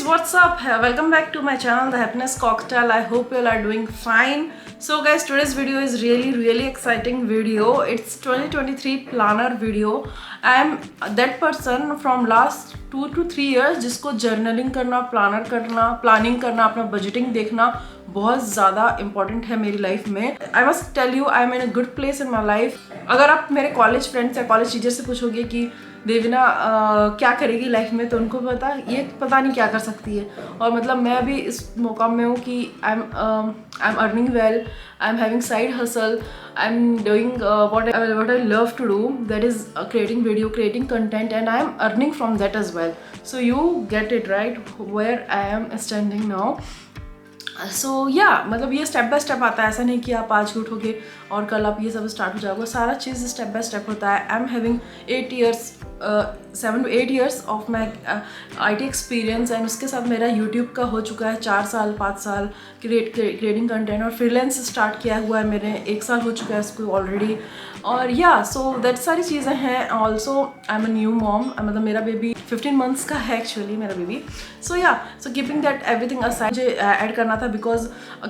what's up? Welcome back to my channel, The Happiness Cocktail. I hope you all are doing fine. So guys, today's video is really exciting video. It's 2023 planner video. I am that person from last 2 to 3 years जिसको journaling करना, planning करना, अपना budgeting देखना बहुत ज़्यादा important है मेरी life में. I must tell you, I am in a good place in my life. अगर आप मेरे कॉलेज फ्रेंड्स या कॉलेज टीचर से पूछोगे कि देविना क्या करेगी लाइफ में, तो उनको पता नहीं क्या कर सकती है. और मतलब मैं अभी इस मौका में हूँ कि I am earning well, I am having side hustle, I am doing what I love to do, that is creating video, creating content, and I am earning from that as well. So you get it right where I am standing now. सो मतलब ये step by step आता है. ऐसा नहीं कि आप आज उठोगे और कल आप ये सब स्टार्ट हो जाएगा. सारा चीज़ स्टेप बाय स्टेप होता है. I am having 7 to 8 years of my IT experience, and उसके साथ मेरा यूट्यूब का हो चुका है 4 साल 5 साल क्रिएटिंग कंटेंट, और फ्रीलांस स्टार्ट किया हुआ है मैंने 1 साल हो चुका है इसको ऑलरेडी. और सो दैट सारी चीज़ें हैं. Also I am a new mom, मतलब मेरा बेबी 15 मंथ्स का है एक्चुअली मेरा baby. So keeping that everything aside मुझे ऐड करना था, बिकॉज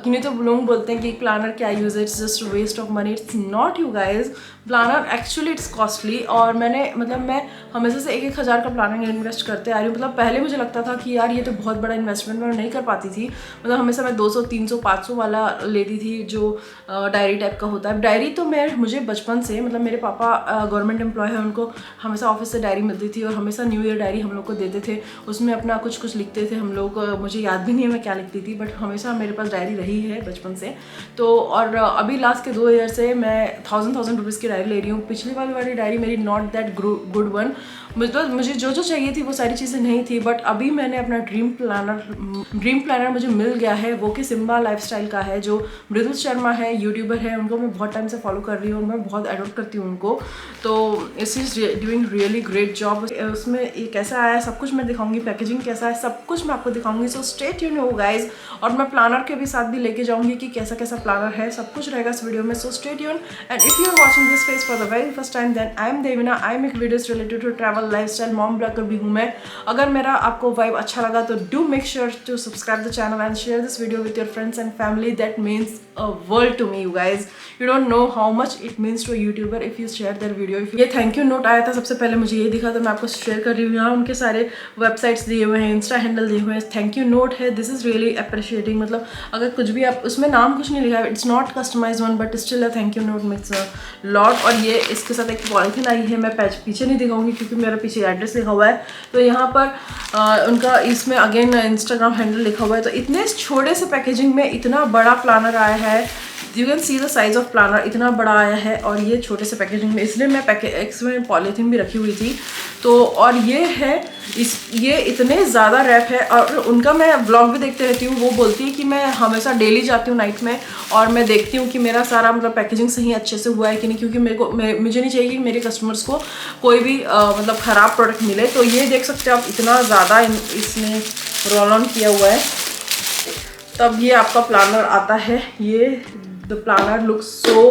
नहीं तो लोग बोलते हैं कि प्लानर क्या यूज है, it's just waste of money. It's not you guys. Planner actually it's costly. और मैं हमेशा से 1-1 हज़ार का प्लानर इन्वेस्ट करते आ रही हूँ. मतलब पहले मुझे लगता था कि यार ये तो बहुत बड़ा इन्वेस्टमेंट, मैं नहीं कर पाती थी. मतलब हमेशा मैं 200, 300, 500 वाला लेती थी जो डायरी टाइप का होता है. डायरी तो मुझे बचपन से, मतलब मेरे पापा गवर्नमेंट एम्प्लॉय है, उनको हमेशा ऑफिस से डायरी मिलती थी, और हमेशा न्यू ईयर डायरी हम लोग को देते थे. उसमें अपना कुछ लिखते थे हम लोग. मुझे याद भी नहीं है मैं क्या लिखती थी, बट हमेशा मेरे पास डायरी रही है बचपन से. तो और अभी लास्ट के 2 ईयर से मैं 1000 रुपीज़ की डायरी ले रही हूँ. पिछली वाली डायरी मेरी नॉट दैट गुड वन. मतलब मुझे जो चाहिए थी वो सारी चीज़ें नहीं थी. बट अभी मैंने अपना ड्रीम प्लानर मुझे मिल गया है, वो कि सिम्बा लाइफस्टाइल का है, जो मृदुल शर्मा है, यूट्यूबर है. उनको मैं बहुत टाइम से फॉलो कर रही हूँ, मैं बहुत एडोप्ट करती हूँ उनको. तो इस is doing really great job. उसमें ये कैसा आया सब कुछ मैं दिखाऊंगी, पैकेजिंग कैसा है सब कुछ मैं आपको दिखाऊंगी. सो स्टे ट्यून्ड हो गाइज. और मैं प्लानर के भी साथ भी लेके जाऊँगी कि कैसा प्लानर है, सब कुछ रहेगा इस वीडियो में. So stay tuned. And if you are watching this face for the very first time, then I am Devina. I make videos related to travel, lifestyle, mom blogger भी हूँ मैं. अगर मेरा आपको वाइब अच्छा लगा तो do make sure to subscribe the channel and share this video with your friends and family. That means a world to me you guys. You don't know how much it means to YouTuber if you share their video. ये thank you note आया था सबसे पहले, मुझे ये दिखा तो मैं आपको शेयर कर रही हूँ. यहाँ उनके सारे वेबसाइट्स दिए हुए हैं, इंस्टा हैंडल दिए हुए हैं, थैंक यू नोट है. This is really appreciating. मतलब अगर कुछ भी आप उसमें नाम कुछ नहीं लिखा है, it's not customize one, but still a thank you note means a lot. और ये इसके साथ एक पॉलिथीन आई है, मैं पीछे नहीं दिखाऊंगी क्योंकि मेरा पीछे एड्रेस लिखा हुआ है. तो यहाँ पर उनका इसमें अगेन इंस्टाग्राम हैंडल लिखा हुआ है. तो इतने छोटे से पैकेजिंग में इतना बड़ा प्लानर आया है. You can see the size of planner, इतना बड़ा आया है, और ये छोटे से पैकेजिंग में, इसलिए मैं इसमें पॉलीथीन भी रखी हुई थी. तो और ये है ये इतने ज़्यादा रैप है. और उनका मैं व्लॉग भी देखते रहती हूँ. वो बोलती है कि मैं हमेशा डेली जाती हूँ नाइट में, और मैं देखती हूँ कि मेरा सारा मतलब पैकेजिंग सही अच्छे से हुआ है कि नहीं, क्योंकि मुझे नहीं चाहिए कि मेरे कस्टमर्स को कोई भी मतलब ख़राब प्रोडक्ट मिले. तो ये देख सकते हो आप, इतना ज़्यादा इसने रोल ऑन किया हुआ है. तब ये आपका प्लानर आता है. ये the planner looks so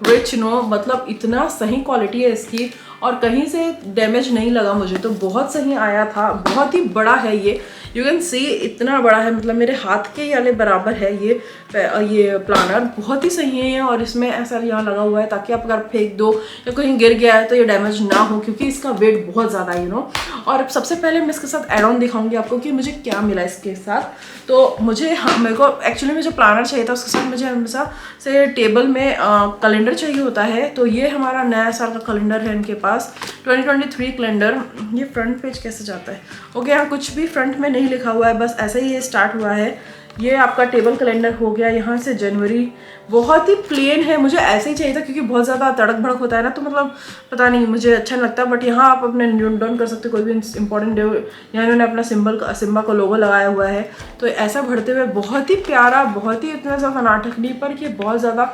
rich no, मतलब इतना सही क्वालिटी है इसकी, और कहीं से डैमेज नहीं लगा मुझे. तो बहुत सही आया था. बहुत ही बड़ा है ये, यू कैन सी इतना बड़ा है, मतलब मेरे हाथ के वाले बराबर है ये प्लानर. बहुत ही सही है. और इसमें ऐसा यहाँ लगा हुआ है ताकि आप अगर फेंक दो या कहीं गिर गया है तो ये डैमेज ना हो, क्योंकि इसका वेट बहुत ज़्यादा है और सबसे पहले मैं इसके साथ एड ऑन दिखाऊंगी आपको कि मुझे क्या मिला इसके साथ. तो मेरे को एक्चुअली मुझे प्लानर चाहिए था, उसके साथ मुझे हमेशा से टेबल में कैलेंडर चाहिए होता है. तो ये हमारा नया साल का कैलेंडर है इनके पास, 2023 कैलेंडर. ये फ्रंट पेज कैसे जाता है? ओके, यहाँ कुछ भी फ्रंट में नहीं लिखा हुआ है, बस ऐसे ही ये स्टार्ट हुआ है. ये आपका टेबल कैलेंडर हो गया. यहाँ से जनवरी, बहुत ही प्लेन है. मुझे ऐसे ही चाहिए था क्योंकि बहुत ज़्यादा तड़क भड़क होता है ना, तो मतलब पता नहीं मुझे अच्छा नहीं लगता. बट यहाँ आप अपने नोट डाउन कर सकते हो कोई भी इंपॉर्टेंट डे. यहाँ इन्होंने अपना सिम्बा का लोगो लगाया हुआ है. तो ऐसा भरते हुए बहुत ही प्यारा, बहुत ही इतना ज़्यादा नाटक नहीं, पर ये बहुत ज़्यादा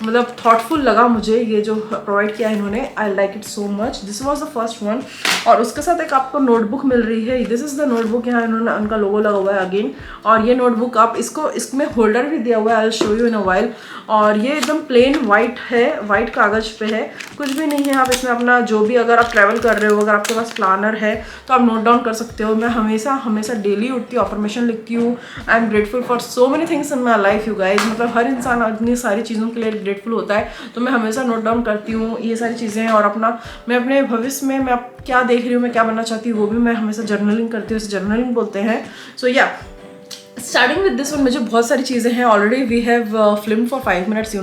मतलब थॉटफुल लगा मुझे ये जो प्रोवाइड किया है इन्होंने। I like it so much. This was the first one. और उसके साथ एक आपको नोटबुक मिल रही है। This is the notebook. यहाँ इन्होंने उनका लोगो लगा हुआ है अगेन। और ये नोटबुक आप इसमें होल्डर भी दिया हुआ है, I will show you in a while. और ये एकदम प्लेन वाइट है, वाइट कागज़ पे है, कुछ भी नहीं है। आप इसमें अपना जो भी, अगर आप ट्रैवल कर रहे हो, अगर आपके पास प्लानर है तो आप नोट डाउन कर सकते हो। मैं हमेशा डेली उठती हूँ, अफर्मेशन लिखती हूँ। I am grateful for so many things in my life you guys. मतलब हर इंसान इतनी सारी चीज़ों के लिए ग्रेटफुल होता है, तो मैं हमेशा नोट डाउन करती हूँ ये सारी चीज़ें। और मैं अपने भविष्य में मैं क्या देख रही हूँ, मैं क्या बनना चाहती हूँ, वो भी मैं हमेशा जर्नलिंग करती हूँ। इसे जर्नलिंग बोलते हैं। सो या स्टार्टिंग विद दिस वन, मुझे बहुत सारी चीज़ें हैं। Already we have film for 5 minutes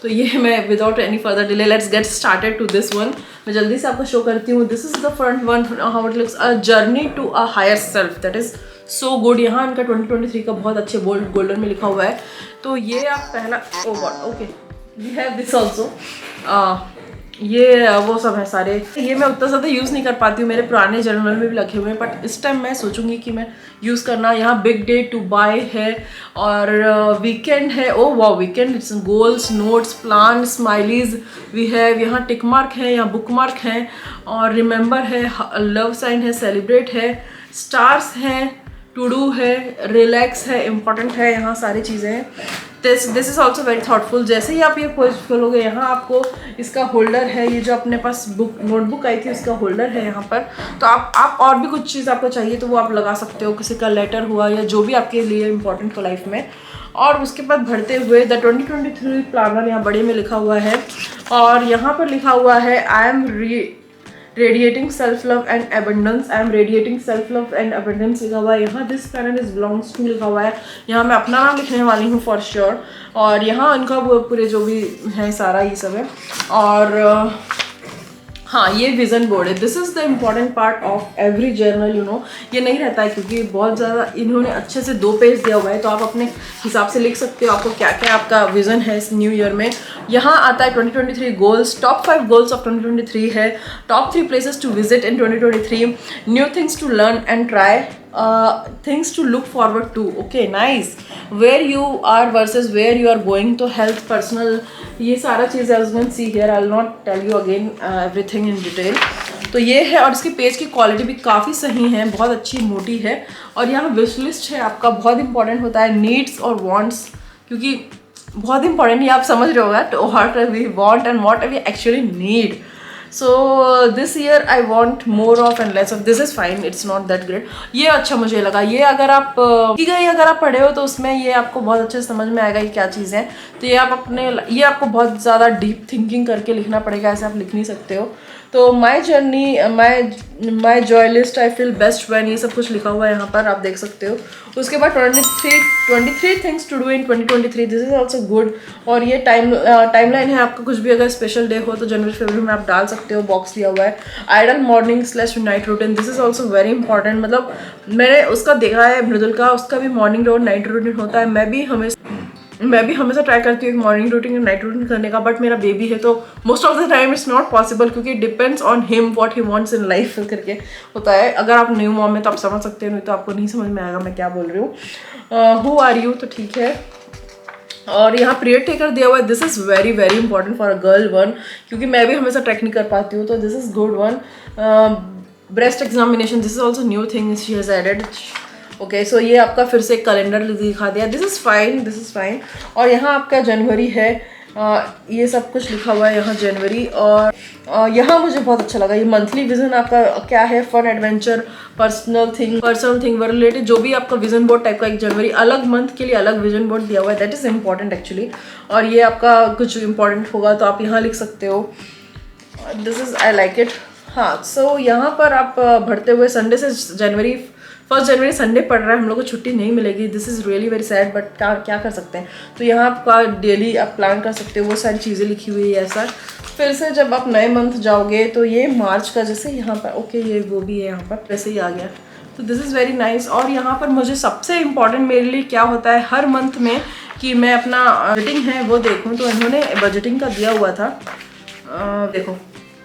तो ये मैं without any further delay let's get started to this one. मैं जल्दी से आपको शो करती हूँ। This is the front one, how it looks, a journey to a higher self, that is so good. यहाँ इनका 2023 का बहुत अच्छे गोल्डन में लिखा हुआ है। तो ये आप पहला, oh God, okay, we have this also. ये वो सब है सारे। ये मैं उतना ज़्यादा यूज़ नहीं कर पाती हूँ, मेरे पुराने जर्नल में भी रखे हुए हैं, बट इस टाइम मैं सोचूंगी कि मैं यूज़ करना। यहाँ बिग डे टू बाय है और वीकेंड है। ओ वाह, weekend, it's goals, notes, plan, smileys we have. यहाँ टिक मार्क है, यहाँ बुक मार्क है, और रिमेंबर है, लव साइन है, सेलिब्रेट है, स्टार्स हैं, टू डू है, रिलैक्स है, इम्पॉर्टेंट है, यहाँ सारी चीज़ें हैं। This is also very thoughtful. जैसे ही आप ये खोलोगे, यहाँ आपको इसका होल्डर है। ये जो अपने पास नोटबुक आई थी उसका होल्डर है यहाँ पर। तो आप और भी कुछ चीज़ आपको चाहिए तो वो आप लगा सकते हो, किसी का लेटर हुआ या जो भी आपके लिए इम्पोर्टेंट हो लाइफ में। और उसके बाद बढ़ते हुए द 2023 प्लानर यहाँ बड़े में लिखा हुआ है। और यहाँ पर लिखा हुआ है, I am radiating self love and abundance. I am radiating self love and abundance लिखा हुआ है यहाँ। This panel is belongs to लिखा हुआ है। यहाँ मैं अपना नाम लिखने वाली हूँ फॉर श्योर। और यहाँ उनका वो पूरे जो भी है सारा ये सब है। और हाँ, ये विजन बोर्ड है। This is the important part of every journal ये नहीं रहता है क्योंकि बहुत ज़्यादा इन्होंने अच्छे से 2 पेज दिया हुआ है, तो आप अपने हिसाब से लिख सकते हो आपको क्या क्या आपका विजन है इस न्यू ईयर में। यहाँ आता है 2023 गोल्स, टॉप 5 गोल्स ऑफ 2023 है, top 3 places to visit in 2023, new things to learn and try, things to look forward to. Okay, nice. Where you are versus where you are going, तो health, personal, ये सारा चीज़ as you can see here. I'll not tell you again everything in detail. तो ये है। और इसकी page की quality भी काफ़ी सही है, बहुत अच्छी मोटी है। और यहाँ विश लिस्ट है आपका, बहुत इंपॉर्टेंट होता है नीड्स और वांट्स, क्योंकि बहुत इंपॉर्टेंट ये आप समझ रहे होगा, what we want and what we actually need. So this year I want more of and less of. This is fine, it's not that great. ये अच्छा मुझे लगा। ये अगर आप अगर आप पढ़े हो तो उसमें ये आपको बहुत अच्छे से समझ में आएगा कि क्या चीज़ है। तो ये आपको बहुत ज़्यादा डीप थिंकिंग करके लिखना पड़ेगा, ऐसे आप लिख नहीं सकते हो। तो my journey, my joy list, I feel best when, ये सब कुछ लिखा हुआ है यहाँ पर, आप देख सकते हो। उसके बाद 23 things to do in 2023, this is also good. और ये टाइमलाइन है आपका, कुछ भी अगर स्पेशल डे हो तो जनवरी फरवरी में आप डाल सकते हो, बॉक्स दिया हुआ है। Ideal morning / night routine, this is also very important. मतलब मैंने उसका देखा है, मृदुल का, उसका भी मॉर्निंग और नाइट रूटीन होता है। मैं भी हमेशा ट्राई करती हूँ मॉर्निंग रूटीन और नाइट रूटीन करने का, बट मेरा बेबी है तो most of the time it's not possible, क्योंकि depends on him what he wants in life करके होता है। अगर आप न्यू मॉम है तो आप समझ सकते हो, नहीं तो आपको नहीं समझ में आएगा मैं क्या बोल रही हूँ। हु आर यू, तो ठीक है। और यहाँ पीरियड टेकर दिया हुआ है। This is very very important for a girl one, क्योंकि मैं भी हमेशा ट्रैक नहीं कर पाती हूँ, तो this is good one. Breast examination, this is also new thing she has added. Okay, so ये आपका फिर से कैलेंडर दिखा दिया। This is fine. और यहाँ आपका जनवरी है, ये सब कुछ लिखा हुआ है यहाँ जनवरी। और यहाँ मुझे बहुत अच्छा लगा, ये मंथली विजन आपका क्या है, fun, adventure, personal thing related, जो भी आपका विजन बोर्ड टाइप का एक जनवरी, अलग मंथ के लिए अलग विजन बोर्ड दिया हुआ है, दैट इज़ इम्पॉर्टेंट एक्चुअली। और ये आपका कुछ इंपॉर्टेंट होगा तो आप यहाँ लिख सकते हो। This is, I like it. हाँ, सो यहाँ पर आप बढ़ते हुए संडे से 1 जनवरी संडे पड़ रहा है, हम लोग को छुट्टी नहीं मिलेगी। This is really very sad, but क्या कर सकते हैं। तो यहाँ आपका डेली आप प्लान कर सकते हो, वो सारी चीज़ें लिखी हुई है ऐसा। फिर से जब आप नए मंथ जाओगे तो ये मार्च का, जैसे यहाँ पर ओके, ये वो भी है यहाँ पर, वैसे ही आ गया। तो दिस इज़ वेरी नाइस। और यहाँ पर मुझे सबसे इम्पॉर्टेंट मेरे लिए क्या होता है हर मंथ में, कि मैं अपना बजटिंग है वो देखूँ। तो इन्होंने बजटिंग का दिया हुआ था, देखो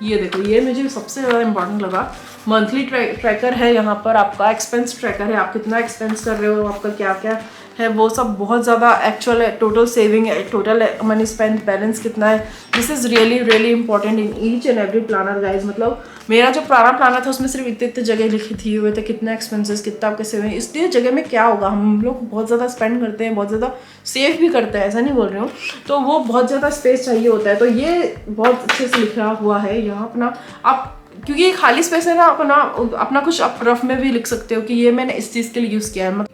ये मुझे सबसे ज़्यादा इम्पॉर्टेंट लगा। मंथली ट्रैकर है यहाँ पर, आपका एक्सपेंस ट्रैकर है, आप कितना एक्सपेंस कर रहे हो, आपका क्या क्या है वो सब बहुत ज़्यादा एक्चुअल है, टोटल सेविंग है, टोटल मनी स्पेंड बैलेंस कितना है, this is really really important in each and every planner guys. मतलब मेरा जो पुराना प्लानर था उसमें सिर्फ इतने जगह लिखी थी हुए थे कितना एक्सपेंसेस कितना आपके सेविंग, इसलिए जगह में क्या होगा, हम लोग बहुत ज़्यादा स्पेंड करते हैं, बहुत ज़्यादा सेव भी करते हैं, ऐसा नहीं बोल रही हूँ, तो वो बहुत ज़्यादा स्पेस चाहिए होता है। तो ये बहुत अच्छे से लिखा हुआ है यहाँ अपना, आप क्योंकि ये खाली स्पेस है ना, अपना कुछ आप रफ में भी लिख सकते हो कि ये मैंने इस चीज़ के लिए यूज़ किया है।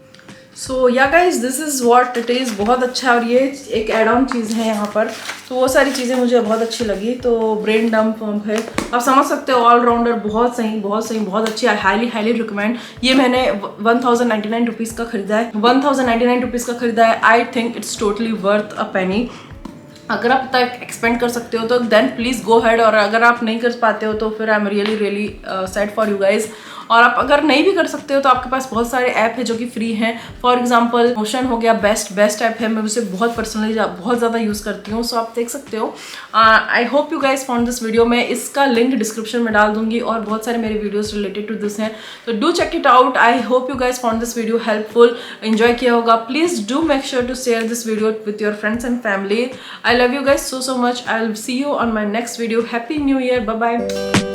सो yeah guys this is what it is, बहुत अच्छा है। और ये एक एड ऑन चीज़ है यहाँ पर, तो वो सारी चीज़ें मुझे बहुत अच्छी लगी। तो ब्रेन डंप पंप है, आप समझ सकते हो, ऑलराउंडर, बहुत सही बहुत सही बहुत अच्छी, आई हाईली हाईली रिकमेंड। ये मैंने 1099 रुपीज़ का खरीदा है, 1099 रुपीज़ का खरीदा है। I think it's totally worth a penny. अगर आप तक एक्सपेंड कर सकते हो तो देन प्लीज़ गो हेड, और अगर आप नहीं कर पाते हो तो फिर I am really really sad for you guys. और आप अगर नहीं भी कर सकते हो तो आपके पास बहुत सारे ऐप है जो कि फ्री हैं। फॉर एग्जांपल नोशन हो गया, बेस्ट ऐप है, मैं उसे बहुत पर्सनली बहुत ज़्यादा यूज़ करती हूँ, सो आप देख सकते हो। आई hope you guys found this video, मैं इसका लिंक डिस्क्रिप्शन में डाल दूंगी और बहुत सारे मेरे वीडियोज़ रिलेटेड टू दिस हैं, तो do check it out. I hope you guys found this video helpful, enjoy किया होगा। Please do make sure to share this video with your friends and family. I love you guys so much. I'll see you on my next video. Happy New Year. Bye bye.